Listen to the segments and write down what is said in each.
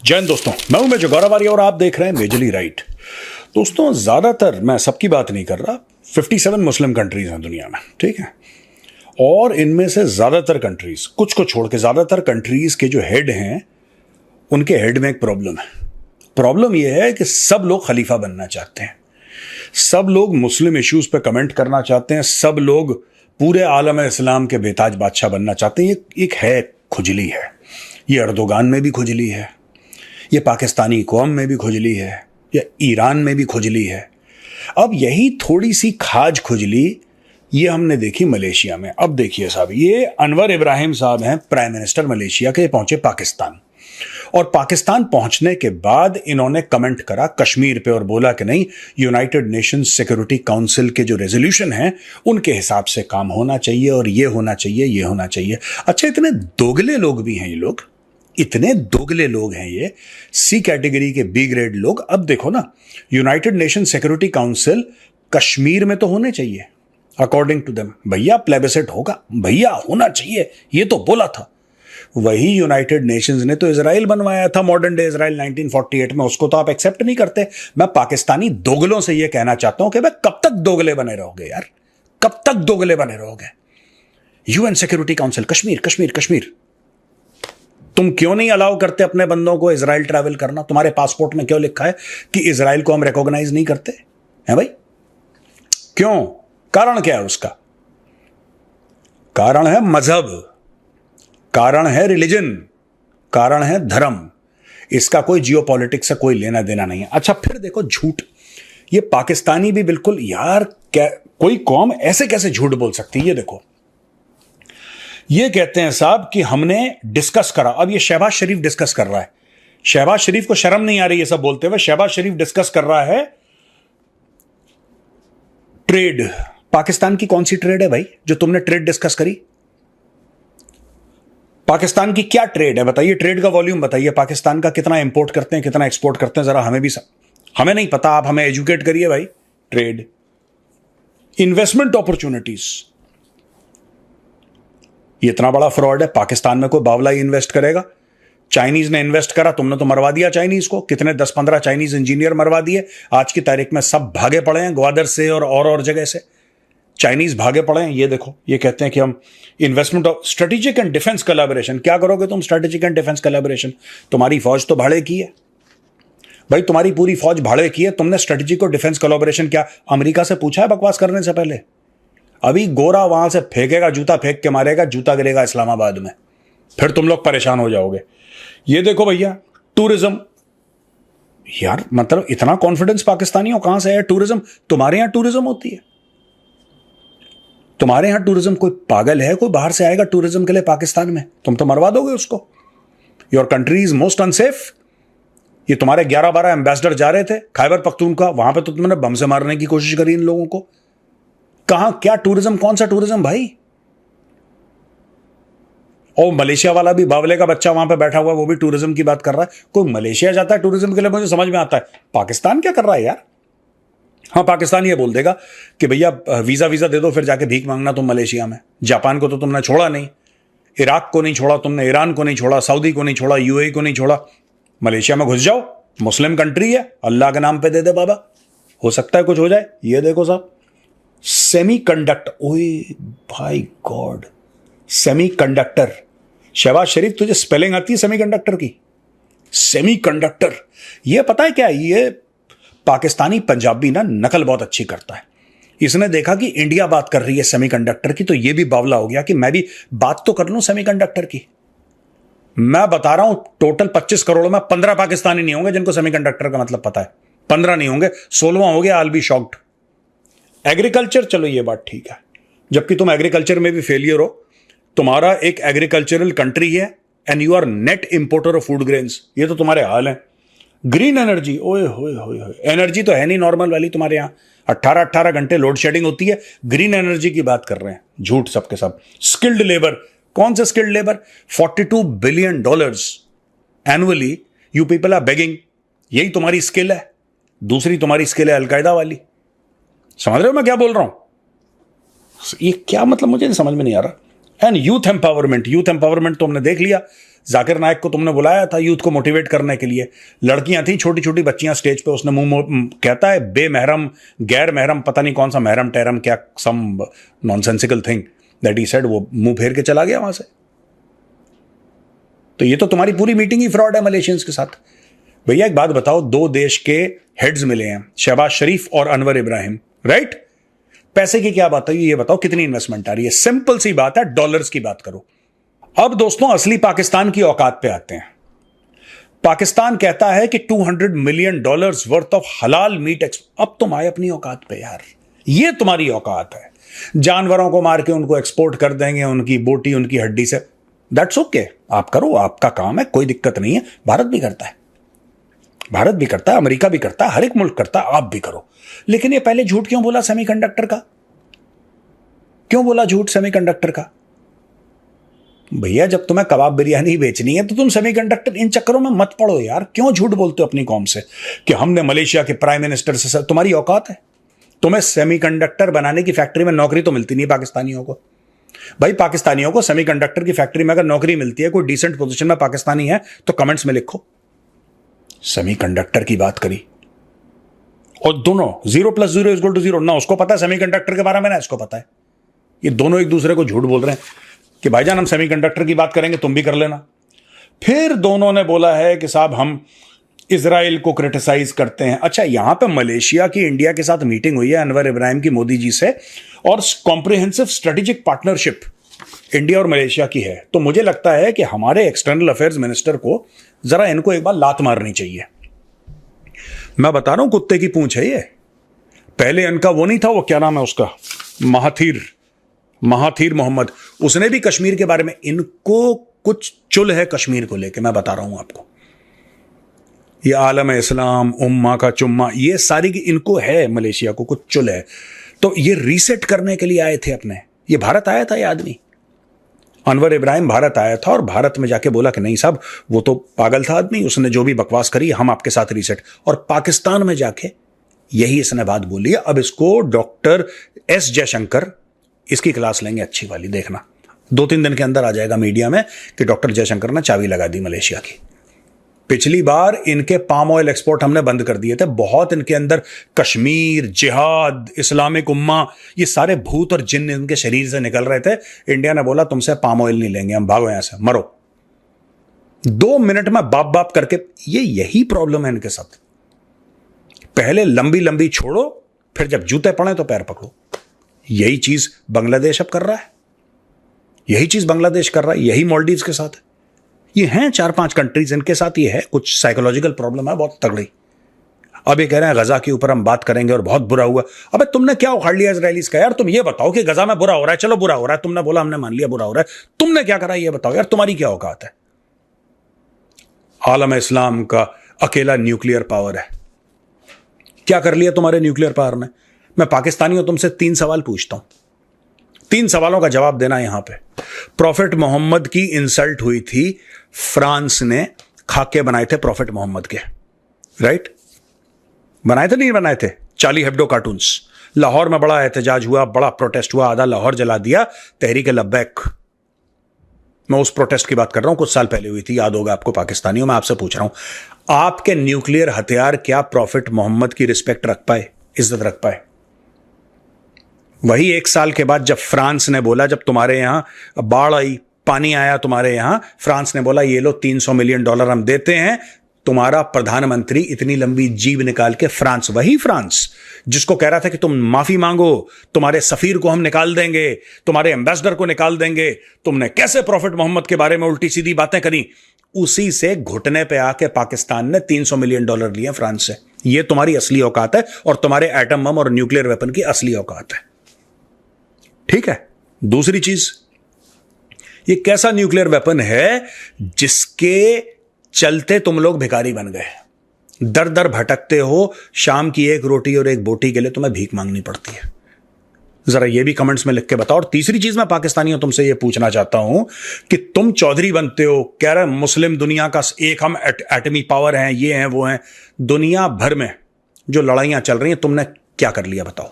जय हिंद दोस्तों, मैं हूं मेजर गौरव आर्य और आप देख रहे हैं मेजरली राइट। दोस्तों, ज्यादातर, मैं सबकी बात नहीं कर रहा, 57 मुस्लिम कंट्रीज हैं दुनिया में, ठीक है। और इनमें से ज्यादातर कंट्रीज, कुछ को छोड़ के ज्यादातर कंट्रीज के जो हेड हैं, उनके हेड में एक प्रॉब्लम है। प्रॉब्लम यह है कि सब लोग खलीफा बनना चाहते हैं, सब लोग मुस्लिम इश्यूज पे कमेंट करना चाहते हैं, सब लोग पूरे आलम इस्लाम के बेताज बादशाह बनना चाहते हैं। ये एक है, खुजली है। ये अर्दोगान में भी खुजली है, ये पाकिस्तानी कौम में भी खुजली है, या ईरान में भी खुजली है। अब यही थोड़ी सी खाज खुजली ये हमने देखी मलेशिया में। अब देखिए साहब, ये अनवर इब्राहिम साहब हैं, प्राइम मिनिस्टर मलेशिया के, पहुंचे पाकिस्तान। और पाकिस्तान पहुंचने के बाद इन्होंने कमेंट करा कश्मीर पे और बोला कि नहीं, यूनाइटेड नेशंस सिक्योरिटी काउंसिल के जो रेजोल्यूशन हैं उनके हिसाब से काम होना चाहिए, और ये होना चाहिए, ये होना चाहिए। अच्छा, इतने दोगले लोग भी हैं ये लोग, इतने दोगले लोग हैं ये, सी कैटेगरी के बी ग्रेड लोग। अब देखो ना, United nation security council Kashmir में तो होने चाहिए अकॉर्डिंग टू देम। भैया प्लेबिसेट होगा, भैया होना चाहिए, ये तो बोला था। वही यूनाइटेड नेशंस ने तो इजराइल बनवाया था, मॉडर्न डे इजराइल 1948 में, उसको तो आप एक्सेप्ट नहीं करते। मैं पाकिस्तानी दोगलों से यह कहना चाहता हूं कि भाई कब तक दोगले बने रहोगे यार, कब तक दोगले बने रहोगे। UN security council, Kashmir Kashmir Kashmir. तुम क्यों नहीं अलाउ करते अपने बंदों को इजराइल ट्रैवल करना? तुम्हारे पासपोर्ट में क्यों लिखा है कि इजराइल को हम रिकॉग्नाइज नहीं करते हैं भाई? क्यों? कारण क्या है उसका? कारण है मजहब, कारण है रिलीजन, कारण है धर्म। इसका कोई जियोपॉलिटिक्स से कोई लेना देना नहीं है। अच्छा, फिर देखो झूठ। ये पाकिस्तानी भी बिल्कुल यार, कोई कौम ऐसे कैसे झूठ बोल सकती है? ये देखो, ये कहते हैं साहब कि हमने डिस्कस करा। अब ये शहबाज शरीफ डिस्कस कर रहा है। शहबाज शरीफ को शर्म नहीं आ रही है सब बोलते हुए। शहबाज शरीफ डिस्कस कर रहा है ट्रेड। पाकिस्तान की कौन सी ट्रेड है भाई जो तुमने ट्रेड डिस्कस करी? पाकिस्तान की क्या ट्रेड है बताइए? ट्रेड का वॉल्यूम बताइए। पाकिस्तान का कितना इंपोर्ट करते हैं, कितना एक्सपोर्ट करते हैं, जरा हमें भी हमें नहीं पता, आप हमें एजुकेट करिए भाई। ट्रेड, इन्वेस्टमेंट अपॉर्चुनिटीज, ये इतना बड़ा फ्रॉड है। पाकिस्तान में कोई बावला ही इन्वेस्ट करेगा? चाइनीज ने इन्वेस्ट करा, तुमने तो मरवा दिया चाइनीज को। कितने 10-15 चाइनीज इंजीनियर मरवा दिए। आज की तारीख में सब भागे पड़े हैं ग्वादर से और जगह से। चाइनीज भागे पड़े हैं। ये देखो, ये कहते हैं कि हम investment of strategic and defence collaboration. क्या करोगे तुम स्ट्रेटेजिक एंड डिफेंस कोलैबोरेशन? तुम्हारी फौज तो भाड़े की है भाई, तुम्हारी पूरी फौज भाड़े की है। तुमने स्ट्रेटेजिक और डिफेंस कोलैबोरेशन क्या अमेरिका से पूछा है बकवास करने से पहले? अभी गोरा वहां से फेंकेगा, जूता फेंक के मारेगा, जूता गिरेगा इस्लामाबाद में, फिर तुम लोग परेशान हो जाओगे। ये देखो भैया, टूरिज्म। यार मतलब इतना कॉन्फिडेंस पाकिस्तानियों कहां से है? टूरिज्म, तुम्हारे यहां टूरिज्म होती है? तुम्हारे यहां टूरिज्म? कोई पागल है? कोई बाहर से आएगा टूरिज्म के लिए पाकिस्तान में? तुम तो मरवा दोगे उसको। Your country is most unsafe. ये तुम्हारे 11-12 एम्बेसडर जा रहे थे खैबर पख्तूनख्वा, वहां पे तो तुमने बम से मारने की कोशिश करी इन लोगों को। कहां, क्या टूरिज्म? कौन सा टूरिज्म भाई? और मलेशिया वाला भी, बावले का बच्चा वहां पे बैठा हुआ, वो भी टूरिज्म की बात कर रहा है। कोई मलेशिया जाता है टूरिज्म के लिए? मुझे समझ में आता है। पाकिस्तान क्या कर रहा है यार? हाँ, पाकिस्तान ये बोल देगा कि भैया वीजा दे दो, फिर जाके भीख मांगना तुम मलेशिया में। जापान को तो तुमने छोड़ा नहीं, इराक को नहीं छोड़ा तुमने, ईरान को नहीं छोड़ा, सऊदी को नहीं छोड़ा, यूएई को नहीं छोड़ा। मलेशिया में घुस जाओ, मुस्लिम कंट्री है, अल्लाह के नाम पे दे दे बाबा, हो सकता है कुछ हो जाए। ये देखो साहब, सेमीकंडक्टर, ओए भाई गॉड, सेमीकंडक्टर। शहबाज शरीफ, तुझे स्पेलिंग आती है सेमीकंडक्टर की? सेमीकंडक्टर, ये पता है क्या? ये पाकिस्तानी पंजाबी ना नकल बहुत अच्छी करता है। इसने देखा कि इंडिया बात कर रही है सेमीकंडक्टर की, तो ये भी बावला हो गया कि मैं भी बात तो कर लूं सेमीकंडक्टर की। मैं बता रहा हूं, टोटल 25 करोड़ में 15 पाकिस्तानी नहीं होंगे जिनको सेमीकंडक्टर का मतलब पता है। 15 नहीं होंगे, 16वां हो गया। I will be shocked. Agriculture, चलो ये बात ठीक है, जबकि तुम एग्रीकल्चर में भी फेलियर हो। तुम्हारा एक एग्रीकल्चरल कंट्री है and you are net importer of food grains. ये तो तुम्हारे हाल है। ग्रीन एनर्जी, ओए होए होए होए, एनर्जी तो है नहीं नॉर्मल वाली तुम्हारे यहां। 18-18 घंटे लोड शेडिंग होती है, ग्रीन एनर्जी की बात कर रहे हैं। झूठ सबके सब। स्किल्ड लेबर, कौन से skilled labour? $42 billion annually you people are begging. यही तुम्हारी स्किल है। दूसरी तुम्हारी स्किल है अलकायदा वाली। समझ रहे हो मैं क्या बोल रहा हूं? ये क्या मतलब, मुझे समझ में नहीं आ रहा। And youth empowerment, youth empowerment तो हमने देख लिया। जाकिर नायक को तुमने बुलाया था यूथ को मोटिवेट करने के लिए, लड़कियां थी, छोटी छोटी बच्चियां स्टेज पे, उसने मुंह कहता है बेमहरम गैर महरम पता नहीं कौन सा महरम टहरम क्या some nonsensical thing that he said, वो मुंह फेर के चला गया वहां से। तो ये तो तुम्हारी पूरी मीटिंग ही फ्रॉड है मलेशियंस के साथ। भैया एक बात बताओ, दो देश के हेड्स मिले हैं, शहबाज शरीफ और अनवर इब्राहिम, राइट? पैसे की क्या बात है ये बताओ, कितनी इन्वेस्टमेंट आ रही है? सिंपल सी बात है, डॉलर्स की बात करो। अब दोस्तों असली पाकिस्तान की औकात पे आते हैं। पाकिस्तान कहता है कि $200 मिलियन वर्थ ऑफ हलाल मीट अब तुम आए अपनी औकात पे यार, ये तुम्हारी औकात है। जानवरों को मार के उनको एक्सपोर्ट कर देंगे, उनकी बोटी उनकी हड्डी से, दैट्स ओके, आप करो, आपका काम है, कोई दिक्कत नहीं है। भारत भी करता है, भारत भी करता है, अमेरिका भी करता है, हर एक मुल्क करता है, आप भी करो। लेकिन ये पहले झूठ क्यों बोला सेमीकंडक्टर का? क्यों बोला झूठ सेमीकंडक्टर का? भैया जब तुम्हें कबाब बिरयानी बेचनी है तो तुम सेमीकंडक्टर इन चक्करों में मत पड़ो यार। क्यों झूठ बोलते हो अपनी कौम से कि हमने मलेशिया के प्राइम मिनिस्टर से? तुम्हारी औकात है? तुम्हें सेमीकंडक्टर बनाने की फैक्ट्री में नौकरी तो मिलती नहीं पाकिस्तानियों को। भाई पाकिस्तानियों को सेमीकंडक्टर की फैक्ट्री में अगर नौकरी मिलती है, कोई डिसेंट पोजीशन में पाकिस्तानी है, तो कमेंट्स में लिखो। सेमीकंडक्टर की बात करी और दोनों 0 + 0 = 0, ना उसको पता है सेमीकंडक्टर के बारे में ना इसको पता है। ये दोनों एक दूसरे को झूठ बोल रहे हैं कि भाईजान हम सेमीकंडक्टर की बात करेंगे, तुम भी कर लेना। फिर दोनों ने बोला है कि साहब हम इजराइल को क्रिटिसाइज करते हैं। अच्छा, यहां पे मलेशिया की इंडिया के साथ मीटिंग हुई है अनवर इब्राहिम की मोदी जी से, और कॉम्प्रिहेंसिव स्ट्रेटेजिक पार्टनरशिप इंडिया और मलेशिया की है। तो मुझे लगता है कि हमारे एक्सटर्नल अफेयर्स मिनिस्टर को जरा इनको एक बार लात मारनी चाहिए। मैं बता रहा हूं, कुत्ते की पूंछ है ये। पहले इनका वो नहीं था, वो क्या नाम है उसका, महाथीर मोहम्मद, उसने भी कश्मीर के बारे में, इनको कुछ चुल है कश्मीर को लेके, मैं बता रहा हूं आपको। ये आलम इस्लाम, उम्मा का चुम्मा, ये सारी की इनको है, मलेशिया को कुछ चुल है। तो ये रीसेट करने के लिए आए थे अपने। ये भारत आया था ये आदमी, अनवर इब्राहिम भारत आया था और भारत में जाके बोला कि नहीं साहब वो तो पागल था आदमी, उसने जो भी बकवास करी, हम आपके साथ रीसेट। और पाकिस्तान में जाके यही इसने बात बोली है। अब इसको डॉक्टर एस जयशंकर, इसकी क्लास लेंगे अच्छी वाली, देखना 2-3 दिन के अंदर आ जाएगा मीडिया में कि डॉक्टर जयशंकर ने चाबी लगा दी मलेशिया की। पिछली बार इनके पाम ऑयल एक्सपोर्ट हमने बंद कर दिए थे। बहुत इनके अंदर कश्मीर, जिहाद, इस्लामिक उम्मा, ये सारे भूत और जिन्न इनके शरीर से निकल रहे थे। इंडिया ने बोला तुमसे पाम ऑयल नहीं लेंगे, हम भागो यहां से, मरो। 2 मिनट में बाप बाप करके, यही प्रॉब्लम है इनके साथ। पहले लंबी लंबी छोड़ो, फिर जब जूते पड़े तो पैर पकड़ो। यही चीज बांग्लादेश अब कर रहा है, यही चीज बांग्लादेश कर रहा है, यही मालदीव्स के साथ है। ये हैं 4-5 कंट्रीज, इनके साथ ये है, कुछ साइकोलॉजिकल प्रॉब्लम है बहुत तगड़ी। अब ये कह रहे हैं गजा के ऊपर हम बात करेंगे और बहुत बुरा हुआ। अबे तुमने क्या उखाड़ लिया इजरायलीज का यार? तुम ये बताओ कि गजा में बुरा हो रहा है, चलो बुरा हो रहा है, तुमने बोला, हमने मान लिया बुरा हो रहा है, तुमने क्या करा ये बताओ यार, तुम्हारी क्या औकात है? आलम इस्लाम का अकेला न्यूक्लियर पावर है, क्या कर लिया तुम्हारे न्यूक्लियर पावर ने? मैं पाकिस्तानियों तुमसे 3 सवाल पूछता हूं, 3 सवालों का जवाब देना यहां पे। प्रॉफेट मोहम्मद की इंसल्ट हुई थी, फ्रांस ने खाके बनाए थे प्रॉफेट मोहम्मद के, राइट? बनाए थे नहीं बनाए थे? Charlie Hebdo cartoons. लाहौर में बड़ा एहतजाज हुआ, बड़ा प्रोटेस्ट हुआ, आधा लाहौर जला दिया, तहरीक लब्बैक। मैं उस प्रोटेस्ट की बात कर रहा हूं, कुछ साल पहले हुई थी, याद होगा आपको पाकिस्तानियों। मैं आपसे पूछ रहा हूं, आपके न्यूक्लियर हथियार क्या प्रॉफेट मोहम्मद की रिस्पेक्ट रख पाए, इज्जत रख पाए? वही 1 साल के बाद जब फ्रांस ने बोला, जब तुम्हारे यहां बाढ़ आई, पानी आया तुम्हारे यहां, फ्रांस ने बोला ये लो $300 मिलियन हम देते हैं, तुम्हारा प्रधानमंत्री इतनी लंबी जीभ निकाल के, फ्रांस, वही फ्रांस जिसको कह रहा था कि तुम माफी मांगो, तुम्हारे सफीर को हम निकाल देंगे, तुम्हारे एम्बेसडर को निकाल देंगे, तुमने कैसे प्रॉफेट मोहम्मद के बारे में उल्टी सीधी बातें करी, उसी से घुटने पे आके पाकिस्तान ने $300 मिलियन लिए फ्रांस से। यह तुम्हारी असली औकात है और तुम्हारे एटम बम और न्यूक्लियर वेपन की असली औकात है, ठीक है? दूसरी चीज, ये कैसा न्यूक्लियर वेपन है जिसके चलते तुम लोग भिखारी बन गए, दर दर भटकते हो, शाम की 1 रोटी और 1 बोटी के लिए तुम्हें भीख मांगनी पड़ती है? जरा ये भी कमेंट्स में लिख के बताओ। और तीसरी चीज, मैं पाकिस्तानियों तुमसे ये पूछना चाहता हूं कि तुम चौधरी बनते हो, कह रहे मुस्लिम दुनिया का एक हम एटमी पावर हैं, ये हैं वो हैं, दुनिया भर में जो लड़ाइयां चल रही हैं, तुमने क्या कर लिया बताओ?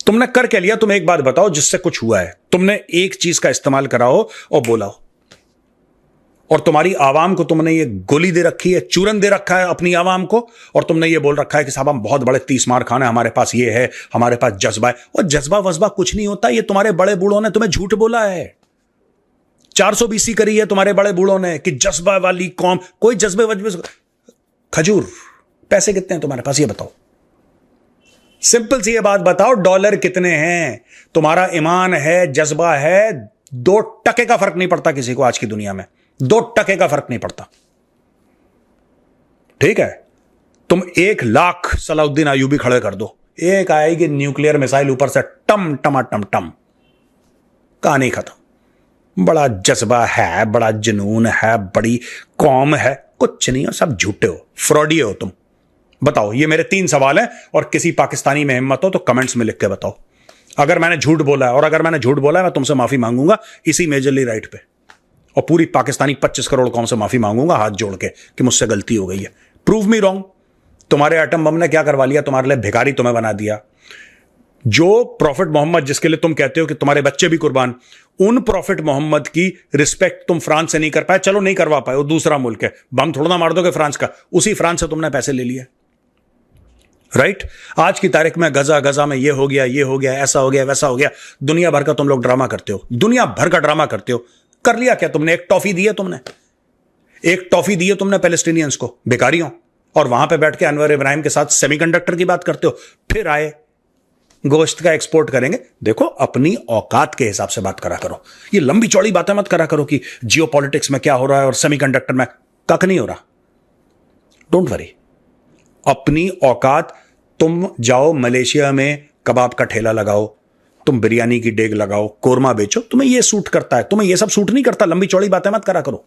तुमने कर क्या लिया? तुम एक बात बताओ जिससे कुछ हुआ है, तुमने एक चीज का इस्तेमाल कराओ और बोलाओ। और तुम्हारी आवाम को तुमने ये गोली दे रखी है, चूरन दे रखा है अपनी आवाम को, और तुमने ये बोल रखा है कि साहब हम बहुत बड़े 30 मार खान है, हमारे पास ये है, हमारे पास जज्बा है। और जज्बा वज्बा कुछ नहीं होता, ये तुम्हारे बड़े बूढ़ों ने तुम्हें झूठ बोला है। 400 BC करी है तुम्हारे बड़े बूढ़ों ने कि जज्बा वाली कौम, कोई जज्बे वज्बे खजूर। पैसे कितने हैं तुम्हारे पास ये बताओ, सिंपल सी ये बात बताओ, डॉलर कितने हैं? तुम्हारा ईमान है, जज्बा है, 2% का फर्क नहीं पड़ता किसी को आज की दुनिया में, 2% का फर्क नहीं पड़ता। ठीक है, तुम 1 लाख सलाउद्दीन अयूबी खड़े कर दो, एक आएगी न्यूक्लियर मिसाइल ऊपर से, टम टमा टम टम, कहानी खत्म। बड़ा जज्बा है, बड़ा जुनून है, बड़ी कौम है, कुछ नहीं हो, सब झूठे हो, फ्रॉडी हो तुम। बताओ, ये मेरे 3 सवाल हैं, और किसी पाकिस्तानी में हिम्मत हो तो कमेंट्स में लिख के बताओ अगर मैंने झूठ बोला है। और अगर मैंने झूठ बोला है, मैं तुमसे माफी मांगूंगा इसी मेजरली राइट पे, और पूरी पाकिस्तानी 25 करोड़ कौम से माफी मांगूंगा हाथ जोड़ के कि मुझसे गलती हो गई है। Prove me wrong. तुम्हारे एटम बम ने क्या करवा लिया? तुम्हारे लिए भिखारी तुम्हें बना दिया। जो प्रॉफिट मोहम्मद, जिसके लिए तुम कहते हो कि तुम्हारे बच्चे भी कुर्बान, उन प्रॉफिट मोहम्मद की रिस्पेक्ट तुम फ्रांस से नहीं कर पाए। चलो नहीं करवा पाए, वो दूसरा मुल्क है, बम थोड़ा ना मार दोगे फ्रांस का, उसी फ्रांस से तुमने पैसे ले लिए। राइट? आज की तारीख में गजा गजा में ये हो गया, ये हो गया, ऐसा हो गया, वैसा हो गया, दुनिया भर का तुम लोग ड्रामा करते हो, दुनिया भर का ड्रामा करते हो। कर लिया क्या तुमने? एक टॉफी दी है तुमने, एक टॉफी दी है तुमने पैलेस्टीनियंस को, भिखारियों, और वहां पे बैठ के अनवर इब्राहिम के साथ सेमीकंडक्टर की बात करते हो। फिर आए गोश्त का एक्सपोर्ट करेंगे। देखो, अपनी औकात के हिसाब से बात करा करो, ये लंबी चौड़ी बातें मत करा करो कि जियोपॉलिटिक्स में क्या हो रहा है और सेमीकंडक्टर में कख नहीं हो रहा। डोंट वरी, अपनी औकात। तुम जाओ मलेशिया में कबाब का ठेला लगाओ, तुम बिरयानी की डेग लगाओ, कोरमा बेचो, तुम्हें ये सूट करता है, तुम्हें ये सब सूट नहीं करता। लंबी चौड़ी बातें मत करा करो।